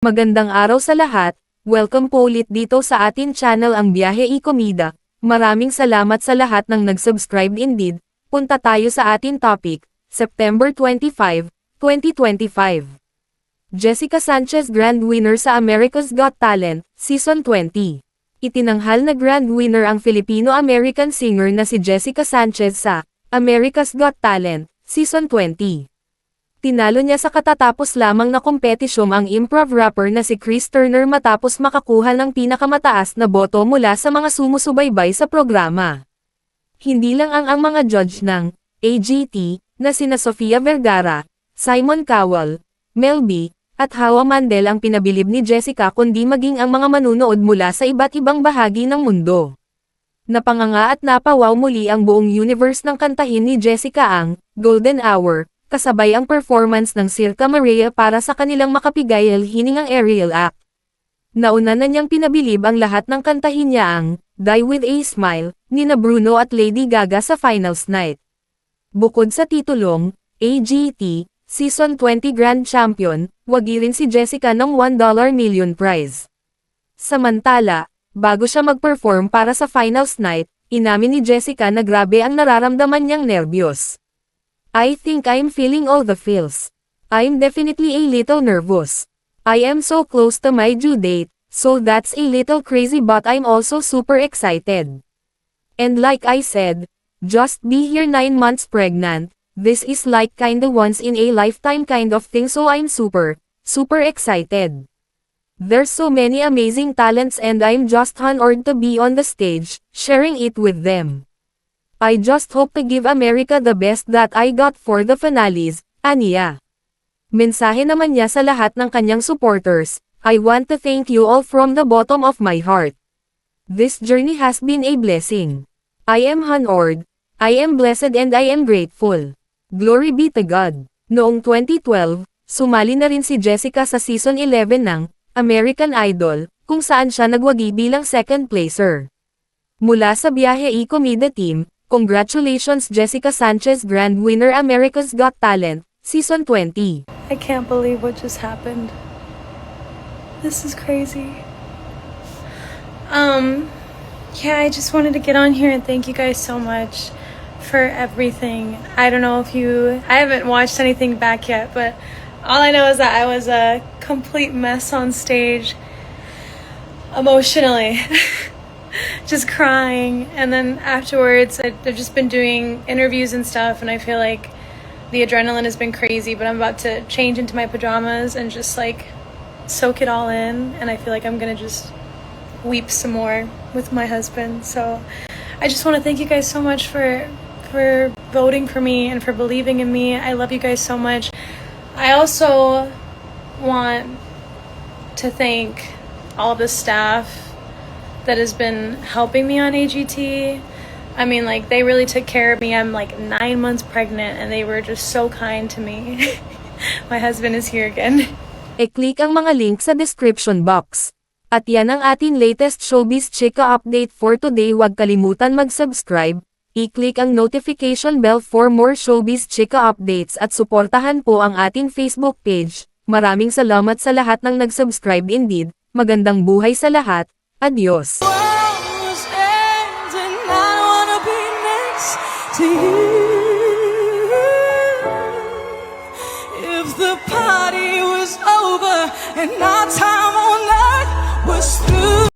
Magandang araw sa lahat, welcome po ulit dito sa atin channel ang Biyahe y Komida. Maraming salamat sa lahat ng nag-subscribe indeed. Punta tayo sa atin topic, September 25, 2025. Jessica Sanchez Grand Winner sa America's Got Talent, Season 20. Itinanghal na Grand Winner ang Filipino-American singer na si Jessica Sanchez sa America's Got Talent, Season 20. Tinalo niya sa katatapos lamang na kompetisyon ang improv rapper na si Chris Turner matapos makakuha ng pinakamataas na boto mula sa mga sumusubaybay sa programa. Hindi lang ang mga judge ng AGT na sina Sofia Vergara, Simon Cowell, Mel B, at Hawa Mandel ang pinabilib ni Jessica kundi maging ang mga manunood mula sa iba't ibang bahagi ng mundo. Napanganga at napawaw muli ang buong universe ng kantahin ni Jessica ang Golden Hour, kasabay ang performance ng Circa Maria para sa kanilang makapigayal hiningang aerial act. Nauna na niyang pinabilib ang lahat ng kantahin niya ang Die With A Smile, nina Bruno at Lady Gaga sa finals night. Bukod sa titulong AGT, Season 20 Grand Champion, wagi rin si Jessica ng $1 million prize. Samantala, bago siya mag-perform para sa finals night, inamin ni Jessica na grabe ang nararamdaman niyang nervyos. I think I'm feeling all the feels. I'm definitely a little nervous. I am so close to my due date, so that's a little crazy but I'm also super excited. And like I said, just be here 9 months pregnant, this is like kinda once in a lifetime kind of thing so I'm super excited. There's so many amazing talents and I'm just honored to be on the stage, sharing it with them. I just hope to give America the best that I got for the finales, aniya. Mensahe naman niya sa lahat ng kanyang supporters, I want to thank you all from the bottom of my heart. This journey has been a blessing. I am honored, I am blessed and I am grateful. Glory be to God. Noong 2012, sumali na rin si Jessica sa Season 11 ng American Idol, kung saan siya nagwagi bilang second placer. Mula sa Biyahe y Komida team, congratulations Jessica Sanchez Grand Winner America's Got Talent, Season 20. I can't believe what just happened. This is crazy. Yeah, I just wanted to get on here and thank you guys so much for everything. I don't know if I haven't watched anything back yet, but all I know is that I was a complete mess on stage, emotionally. Just crying, and then afterwards I've just been doing interviews and stuff, and I feel like the adrenaline has been crazy, but I'm about to change into my pajamas and just like soak it all in, and I feel like I'm gonna just weep some more with my husband. So I just want to thank you guys so much for voting for me and for believing in me. I love you guys so much. I also want to thank all the staff that has been helping me on AGT. I mean, like, they really took care of me. I'm like 9 months pregnant and they were just so kind to me. My husband is here again. E-click ang mga link sa description box. At yan ang ating latest showbiz chika update for today. Huwag kalimutan mag-subscribe, i-click ang notification bell for more showbiz chika updates at suportahan po ang ating Facebook page. Maraming salamat sa lahat ng nag-subscribe indeed. Magandang buhay sa lahat. Adios. If the party was over and our time on earth was through.